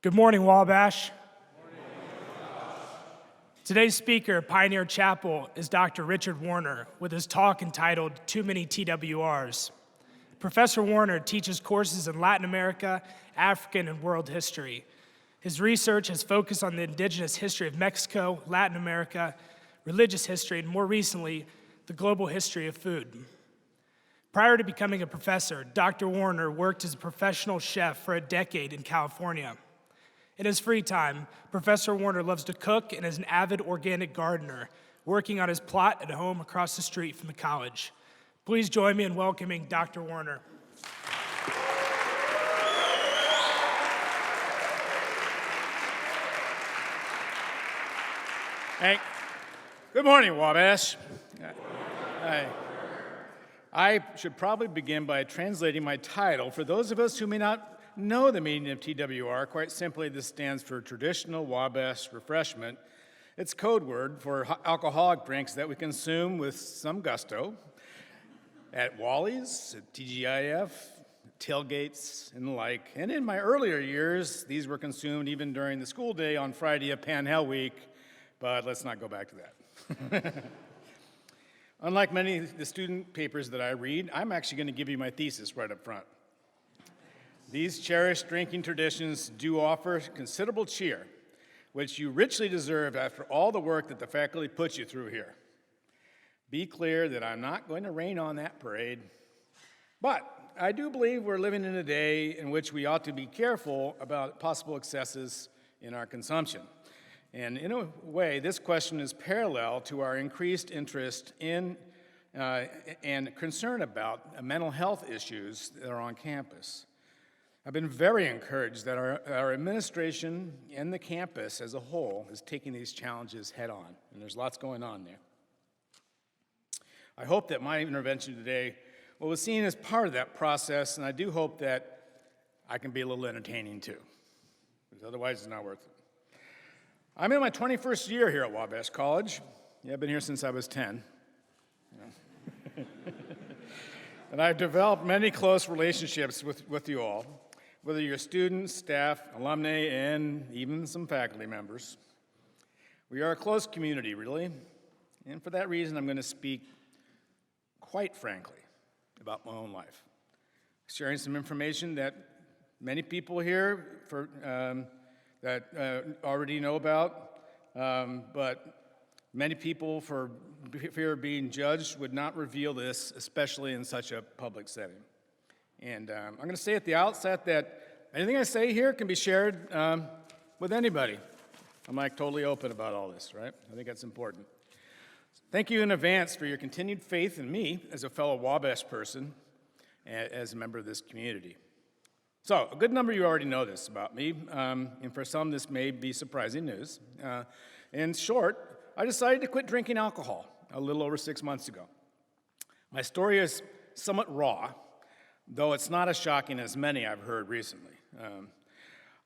Good morning, Wabash. Today's speaker at Pioneer Chapel is Dr. Richard Warner with his talk entitled Too Many TWRs. Professor Warner teaches courses in Latin America, African, and world history. His research has focused on the indigenous history of Mexico, Latin America, religious history, and more recently, the global history of food. Prior to becoming a professor, Dr. Warner worked as a professional chef for a decade in California. In his free time, Professor Warner loves to cook and is an avid organic gardener, working on his plot at home across the street from the college. Please join me in welcoming Dr. Warner. Hey, good morning, Wabash. Hi. I should probably begin by translating my title. For those of us who may not know the meaning of TWR, quite simply, this stands for Traditional Wabash Refreshment. It's code word for alcoholic drinks that we consume with some gusto at Wally's, at TGIF, tailgates, and the like. And in my earlier years, these were consumed even during the school day on Friday of Pan-Hell Week, but let's not go back to that. Unlike many of the student papers that I read, I'm actually going to give you my thesis right up front. These cherished drinking traditions do offer considerable cheer, which you richly deserve after all the work that the faculty put you through here. Be clear that I'm not going to rain on that parade, but I do believe we're living in a day in which we ought to be careful about possible excesses in our consumption. And in a way, this question is parallel to our increased interest in and concern about mental health issues that are on campus. I've been very encouraged that our administration and the campus as a whole is taking these challenges head on, and there's lots going on there. I hope that my intervention today will be seen as part of that process, and I do hope that I can be a little entertaining too, because otherwise it's not worth it. I'm in my 21st year here at Wabash College. Yeah, I've been here since I was 10. Yeah. And I've developed many close relationships with you all, whether you're students, staff, alumni, and even some faculty members. We are a close community, really, and for that reason, I'm going to speak quite frankly about my own life, sharing some information that many people here already know about, but many people, for fear of being judged, would not reveal this, especially in such a public setting. And I'm going to say at the outset that anything I say here can be shared with anybody. I'm totally open about all this, right? I think that's important. Thank you in advance for your continued faith in me as a fellow Wabash person, as a member of this community. So, a good number of you already know this about me, and for some this may be surprising news. In short, I decided to quit drinking alcohol a little over 6 months ago. My story is somewhat raw, though it's not as shocking as many I've heard recently.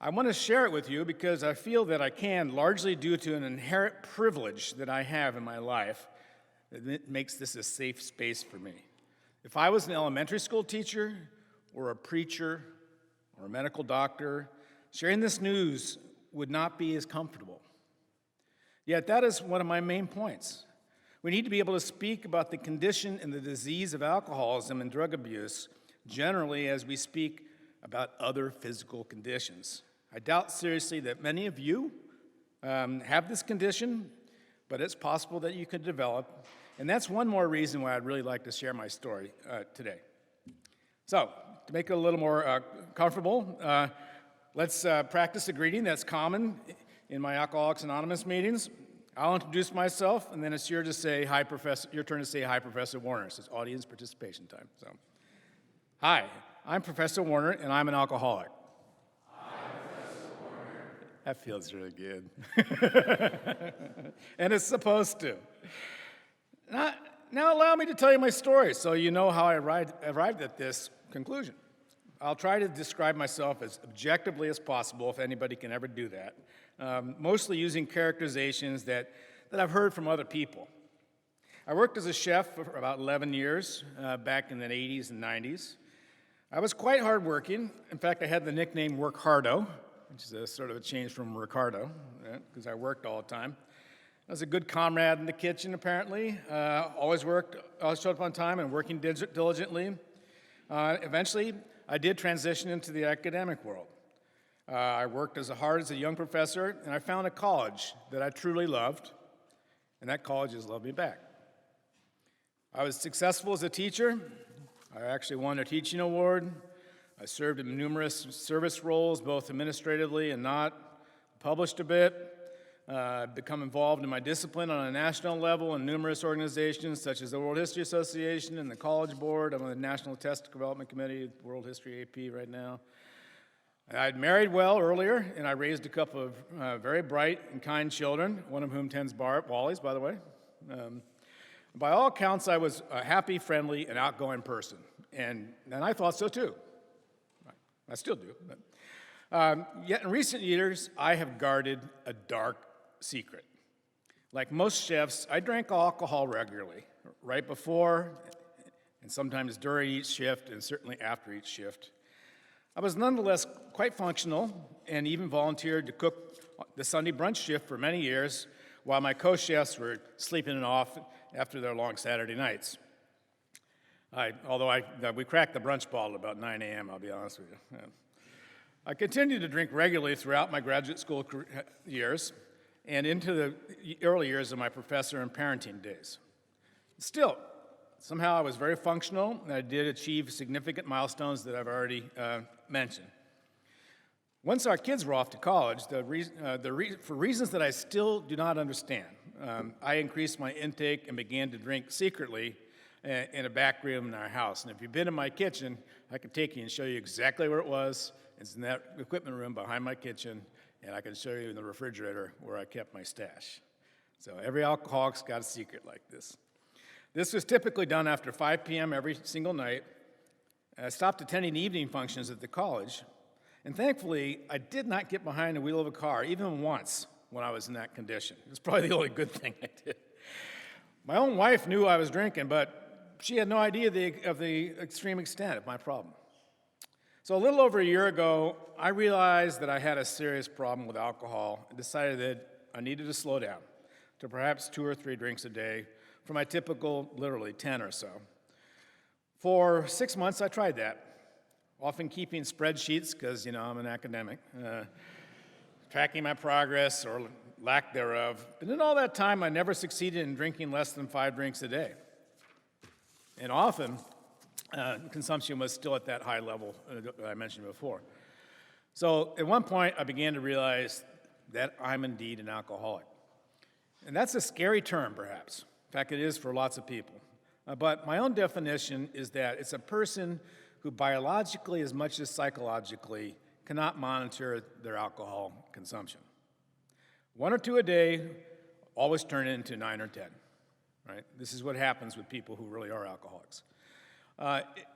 I want to share it with you because I feel that I can, largely due to an inherent privilege that I have in my life that makes this a safe space for me. If I was an elementary school teacher or a preacher or a medical doctor, sharing this news would not be as comfortable. Yet that is one of my main points. We need to be able to speak about the condition and the disease of alcoholism and drug abuse generally as we speak about other physical conditions. I doubt seriously that many of you have this condition, but it's possible that you could develop, and that's one more reason why I'd really like to share my story today. So, to make it a little more comfortable, let's practice a greeting that's common in my Alcoholics Anonymous meetings. I'll introduce myself, and then it's your turn to say, "Hi, Professor Warner." So it's audience participation time. So, hi, I'm Professor Warner, and I'm an alcoholic. Hi, Professor Warner. That feels really good. And it's supposed to. Now allow me to tell you my story so you know how I arrived at this conclusion. I'll try to describe myself as objectively as possible, if anybody can ever do that, mostly using characterizations that I've heard from other people. I worked as a chef for about 11 years back in the 80s and 90s. I was quite hardworking. In fact, I had the nickname Work Hardo. which is a sort of a change from Ricardo, because I worked all the time. I was a good comrade in the kitchen, apparently. Always showed up on time and working diligently. Eventually, I did transition into the academic world. I worked as hard as a young professor, and I found a college that I truly loved, and that college has loved me back. I was successful as a teacher. I actually won a teaching award. I served in numerous service roles, both administratively and not. Published a bit. Become involved in my discipline on a national level in numerous organizations such as the World History Association and the College Board. I'm on the National Test Development Committee, World History AP right now. I'd married well earlier, and I raised a couple of very bright and kind children, one of whom tends Wally's, by the way. By all accounts, I was a happy, friendly, and outgoing person, and I thought so too. I still do. Yet in recent years, I have guarded a dark secret. Like most chefs, I drank alcohol regularly, right before and sometimes during each shift, and certainly after each shift. I was nonetheless quite functional and even volunteered to cook the Sunday brunch shift for many years while my co-chefs were sleeping it off after their long Saturday nights. Although we cracked the brunch bottle at about 9 a.m., I'll be honest with you. I continued to drink regularly throughout my graduate school years and into the early years of my professor and parenting days. Still, somehow I was very functional, and I did achieve significant milestones that I've already mentioned. Once our kids were off to college, for reasons that I still do not understand, I increased my intake and began to drink secretly in a back room in our house. And if you've been in my kitchen, I can take you and show you exactly where it was. It's in that equipment room behind my kitchen, and I can show you in the refrigerator where I kept my stash. So every alcoholic's got a secret like this. This was typically done after 5 p.m. every single night. I stopped attending evening functions at the college, and thankfully, I did not get behind the wheel of a car even once when I was in that condition. It was probably the only good thing I did. My own wife knew I was drinking, but she had no idea of the extreme extent of my problem. So a little over a year ago, I realized that I had a serious problem with alcohol and decided that I needed to slow down to perhaps 2 or 3 drinks a day for my typical, literally 10 or so. For 6 months, I tried that, often keeping spreadsheets because, I'm an academic, tracking my progress or lack thereof. But in all that time, I never succeeded in drinking less than 5 drinks a day. And often, consumption was still at that high level that I mentioned before. So at one point, I began to realize that I'm indeed an alcoholic. And that's a scary term, perhaps. In fact, it is for lots of people. But my own definition is that it's a person who biologically as much as psychologically cannot monitor their alcohol consumption. 1 or 2 a day always turn into 9 or 10, right? This is what happens with people who really are alcoholics.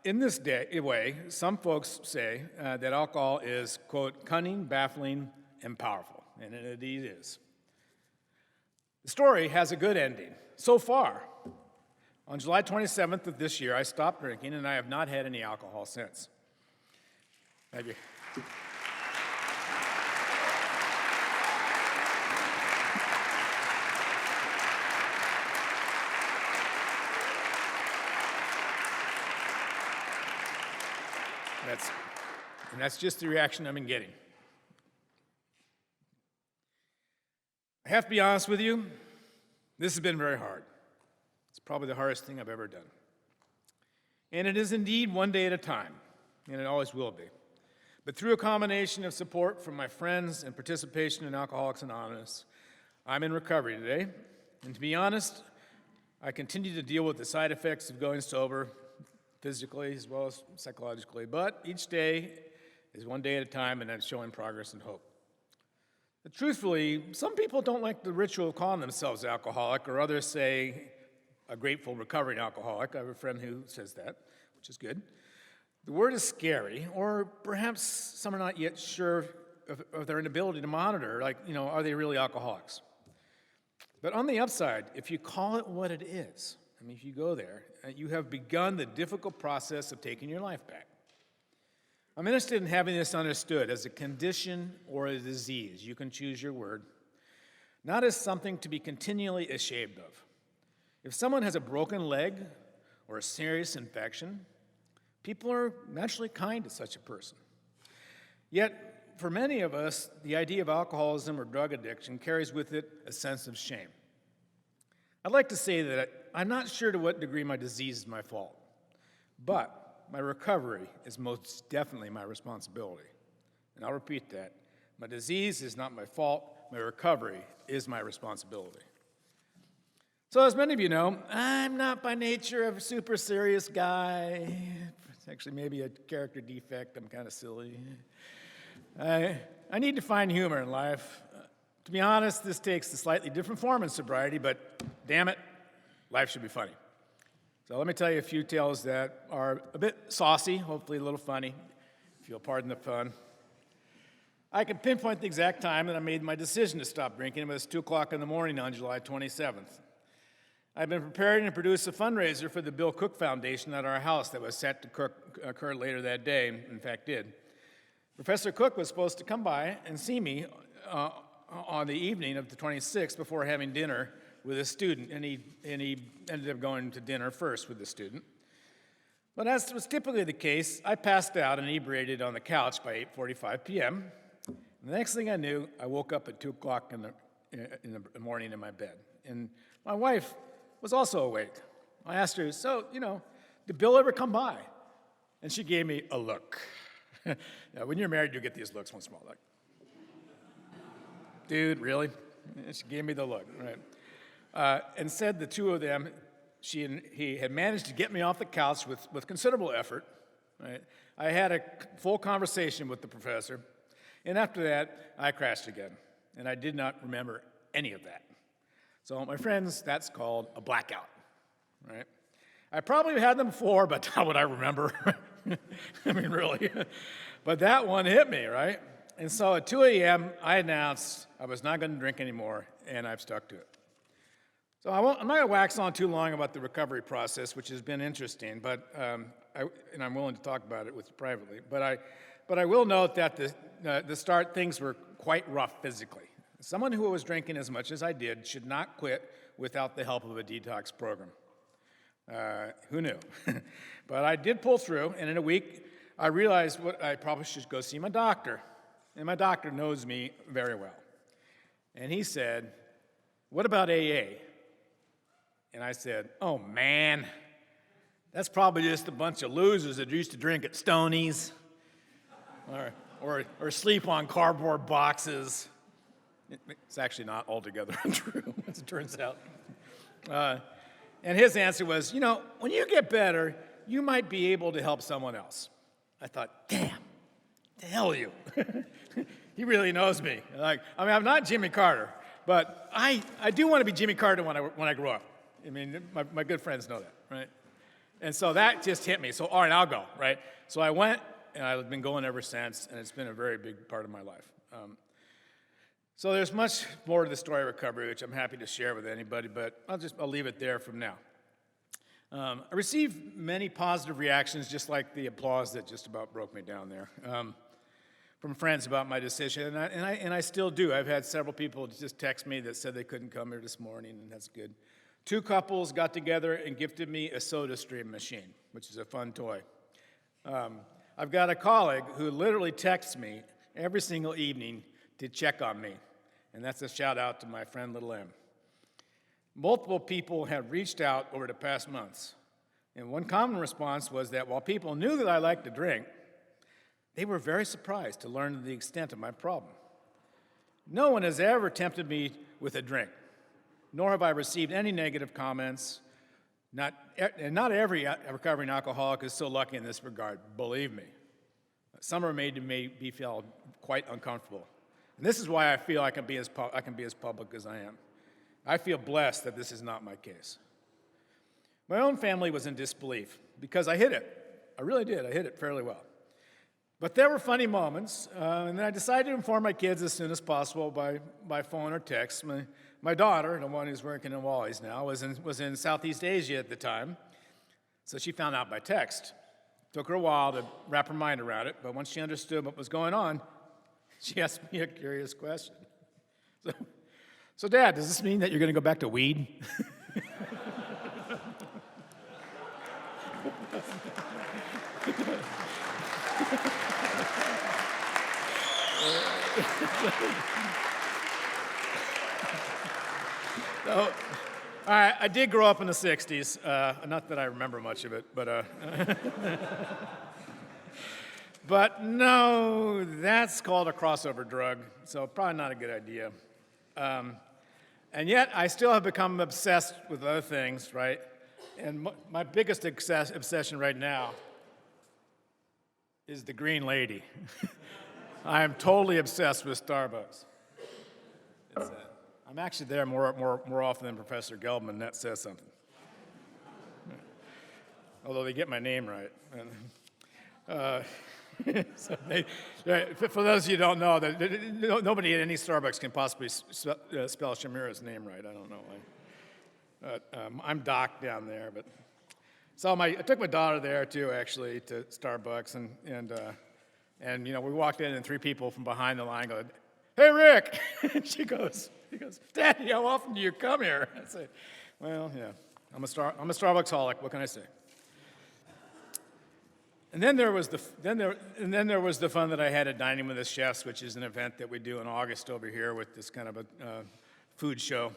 In this way, some folks say that alcohol is, quote, cunning, baffling, and powerful, and it indeed is. The story has a good ending, so far. On July 27th of this year, I stopped drinking, and I have not had any alcohol since. Thank you. That's just the reaction I've been getting. I have to be honest with you, this has been very hard. It's probably the hardest thing I've ever done. And it is indeed one day at a time, and it always will be. But through a combination of support from my friends and participation in Alcoholics Anonymous, I'm in recovery today. And to be honest, I continue to deal with the side effects of going sober, physically as well as psychologically. But each day is one day at a time, and I'm showing progress and hope. But truthfully, some people don't like the ritual of calling themselves alcoholic, or others say a grateful recovering alcoholic. I have a friend who says that, which is good. The word is scary, or perhaps some are not yet sure of their inability to monitor, are they really alcoholics? But on the upside, if you call it what it is, if you go there, you have begun the difficult process of taking your life back. I'm interested in having this understood as a condition or a disease, you can choose your word, not as something to be continually ashamed of. If someone has a broken leg or a serious infection, people are naturally kind to such a person. Yet, for many of us, the idea of alcoholism or drug addiction carries with it a sense of shame. I'd like to say that I'm not sure to what degree my disease is my fault, but my recovery is most definitely my responsibility. And I'll repeat that. My disease is not my fault. My recovery is my responsibility. So as many of you know, I'm not by nature a super serious guy. It's actually maybe a character defect. I'm kind of silly. I need to find humor in life. To be honest, this takes a slightly different form in sobriety, but damn it, life should be funny. So let me tell you a few tales that are a bit saucy, hopefully a little funny, if you'll pardon the pun. I can pinpoint the exact time that I made my decision to stop drinking. It was 2 o'clock in the morning on July 27th. I've been preparing to produce a fundraiser for the Bill Cook Foundation at our house that was set to occur later that day, in fact did. Professor Cook was supposed to come by and see me on the evening of the 26th before having dinner with a student, and he ended up going to dinner first with the student. But as was typically the case, I passed out and inebriated on the couch by 8:45 p.m. The next thing I knew, I woke up at 2 o'clock in the morning in my bed. And my wife was also awake. I asked her, so, did Bill ever come by? And she gave me a look. Now, when you're married, you get these looks once in a while, like, dude, really? And she gave me the look, right? And said the two of them, she and he had managed to get me off the couch with considerable effort, right? I had a full conversation with the professor, and after that, I crashed again, and I did not remember any of that. So, my friends, that's called a blackout, right? I probably had them before, but how would I remember? I mean, really. But that one hit me, right? And so at 2 a.m., I announced I was not going to drink anymore, and I've stuck to it. So I'm not going to wax on too long about the recovery process, which has been interesting, but and I'm willing to talk about it with you privately. But I will note that the start things were quite rough physically. Someone who was drinking as much as I did should not quit without the help of a detox program. Who knew? But I did pull through, and in a week, I realized I probably should go see my doctor. And my doctor knows me very well. And he said, what about AA? And I said, oh man, that's probably just a bunch of losers that used to drink at Stoney's or sleep on cardboard boxes. It's actually not altogether untrue, as it turns out. And his answer was, when you get better, you might be able to help someone else. I thought, damn, the hell you. He really knows me. I'm not Jimmy Carter, but I do want to be Jimmy Carter when I grow up. I mean, my good friends know that, right? And so that just hit me. So, all right, I'll go, right? So I went, and I've been going ever since, and it's been a very big part of my life. So there's much more to the story of recovery, which I'm happy to share with anybody, but I'll leave it there from now. I received many positive reactions, just like the applause that just about broke me down there, from friends about my decision, and I still do. I've had several people just text me that said they couldn't come here this morning, and that's good. 2 couples got together and gifted me a SodaStream machine, which is a fun toy. I've got a colleague who literally texts me every single evening to check on me, and that's a shout out to my friend Little M. Multiple people have reached out over the past months, and one common response was that while people knew that I liked to drink, they were very surprised to learn the extent of my problem. No one has ever tempted me with a drink, nor have I received any negative comments. Not every recovering alcoholic is so lucky in this regard, believe me. Some are made to be feel quite uncomfortable. And this is why I feel I can be as public as I am. I feel blessed that this is not my case. My own family was in disbelief because I hid it. I really did. I hid it fairly well. But there were funny moments, and then I decided to inform my kids as soon as possible by phone or text. My daughter, the one who's working in Wally's now, was in Southeast Asia at the time, so she found out by text. Took her a while to wrap her mind around it, but once she understood what was going on, she asked me a curious question. So Dad, does this mean that you're going to go back to weed? So, I did grow up in the 60s. Not that I remember much of it, but but no, that's called a crossover drug, so probably not a good idea. And yet, I still have become obsessed with other things, right? And my biggest obsession right now is the green lady. I am totally obsessed with Starbucks. I'm actually there more often than Professor Gelbman. That says something. Although they get my name right. So for those of you who don't know, nobody at any Starbucks can possibly spell Shamira's name right. I don't know why. I'm Doc down there. But so I took my daughter there too, actually, to Starbucks, and you know, we walked in and three people from behind the line go, "Hey, Rick!" And she goes, "Daddy, how often do you come here?" I say, "Well, yeah, I'm a Starbucks holic. What can I say?" And then there was the fun that I had at Dining with the Chefs, which is an event that we do in August over here with this kind of a food show.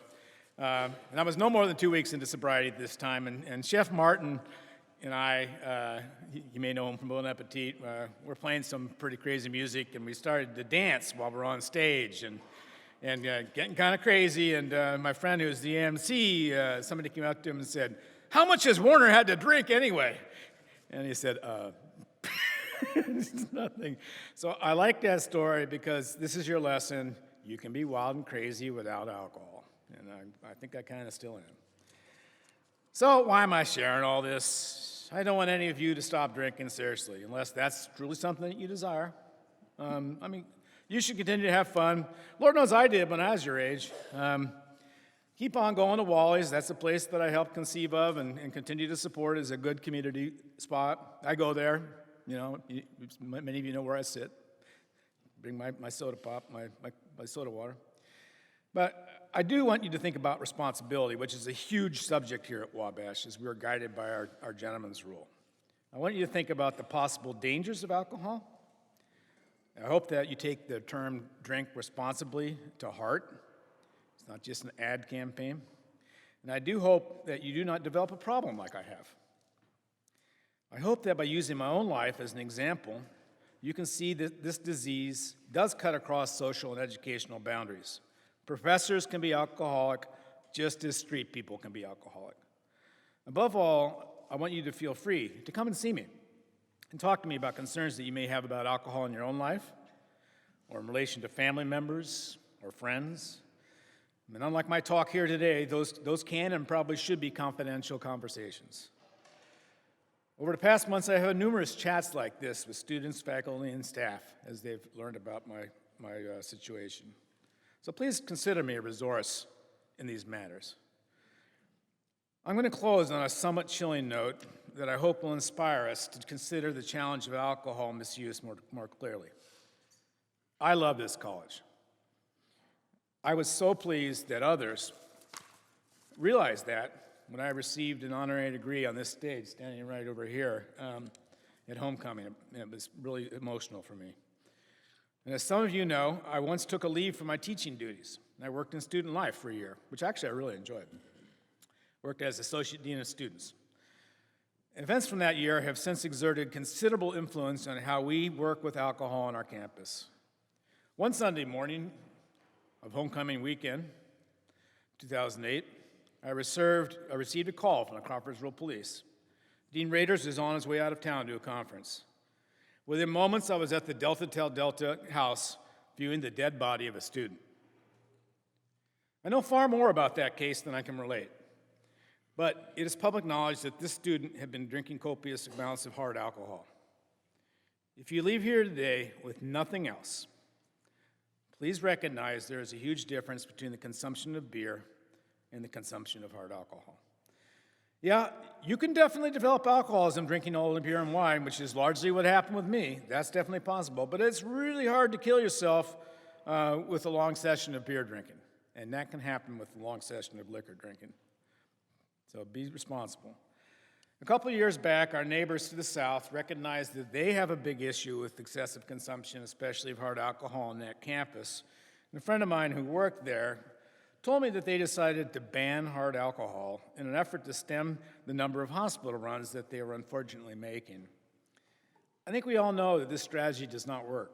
And I was no more than 2 weeks into sobriety at this time, and Chef Martin and I, you may know him from Bon Appetit, we're playing some pretty crazy music, and we started to dance while we're on stage, and getting kind of crazy. And my friend who was the MC, somebody came out to him and said, "How much has Warner had to drink anyway?" And he said, nothing. So I like that story because this is your lesson. You can be wild and crazy without alcohol. And I think I kind of still am. So why am I sharing all this? I don't want any of you to stop drinking, seriously, unless that's truly something that you desire. I mean, you should continue to have fun. Lord knows I did when I was your age. Keep on going to Wally's. That's a place that I helped conceive of and continue to support as a good community spot. I go there. You know, many of you know where I sit. Bring my soda pop, my soda water. But I do want you to think about responsibility, which is a huge subject here at Wabash as we're guided by our gentleman's rule. I want you to think about the possible dangers of alcohol. I hope that you take the term drink responsibly to heart. It's not just an ad campaign. And I do hope that you do not develop a problem like I have. I hope that by using my own life as an example, you can see that this disease does cut across social and educational boundaries. Professors can be alcoholic just as street people can be alcoholic. Above all, I want you to feel free to come and see me and talk to me about concerns that you may have about alcohol in your own life or in relation to family members or friends. I mean, unlike my talk here today, those can and probably should be confidential conversations. Over the past months, I have had numerous chats like this with students, faculty, and staff as they've learned about my situation. So please consider me a resource in these matters. I'm going to close on a somewhat chilling note that I hope will inspire us to consider the challenge of alcohol misuse more clearly. I love this college. I was so pleased that others realized that when I received an honorary degree on this stage, standing right over here at homecoming. It was really emotional for me. And as some of you know, I once took a leave from my teaching duties. And I worked in student life for a year, which actually I really enjoyed. Worked as Associate Dean of Students. Events from that year have since exerted considerable influence on how we work with alcohol on our campus. One Sunday morning of homecoming weekend, 2008, I received a call from the Crawfordsville Police. Dean Raiders was on his way out of town to a conference. Within moments, I was at the Delta Tel Delta house viewing the dead body of a student. I know far more about that case than I can relate, but it is public knowledge that this student had been drinking copious amounts of hard alcohol. If you leave here today with nothing else, please recognize there is a huge difference between the consumption of beer and the consumption of hard alcohol. Yeah, you can definitely develop alcoholism drinking only beer and wine, which is largely what happened with me. That's definitely possible. But it's really hard to kill yourself with a long session of beer drinking. And that can happen with a long session of liquor drinking. So be responsible. A couple of years back, our neighbors to the south recognized that they have a big issue with excessive consumption, especially of hard alcohol on that campus. And a friend of mine who worked there told me that they decided to ban hard alcohol in an effort to stem the number of hospital runs that they were unfortunately making. I think we all know that this strategy does not work.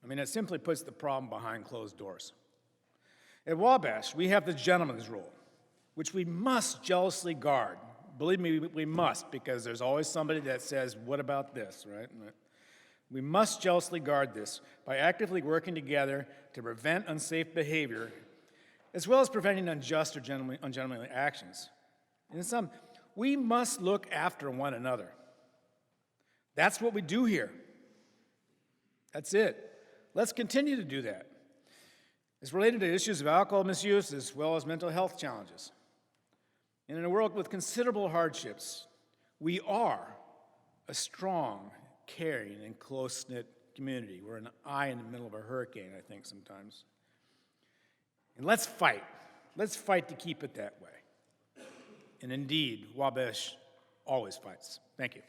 I mean, it simply puts the problem behind closed doors. At Wabash, we have the gentleman's rule, which we must jealously guard. Believe me, we must, because there's always somebody that says, what about this, right? We must jealously guard this by actively working together to prevent unsafe behavior, as well as preventing unjust or ungentlemanly actions. And in sum, we must look after one another. That's what we do here. That's it. Let's continue to do that. It's related to issues of alcohol misuse as well as mental health challenges. And in a world with considerable hardships, we are a strong, caring, and close-knit community. We're an eye in the middle of a hurricane, I think, sometimes. And let's fight. Let's fight to keep it that way. And indeed, Wabash always fights. Thank you.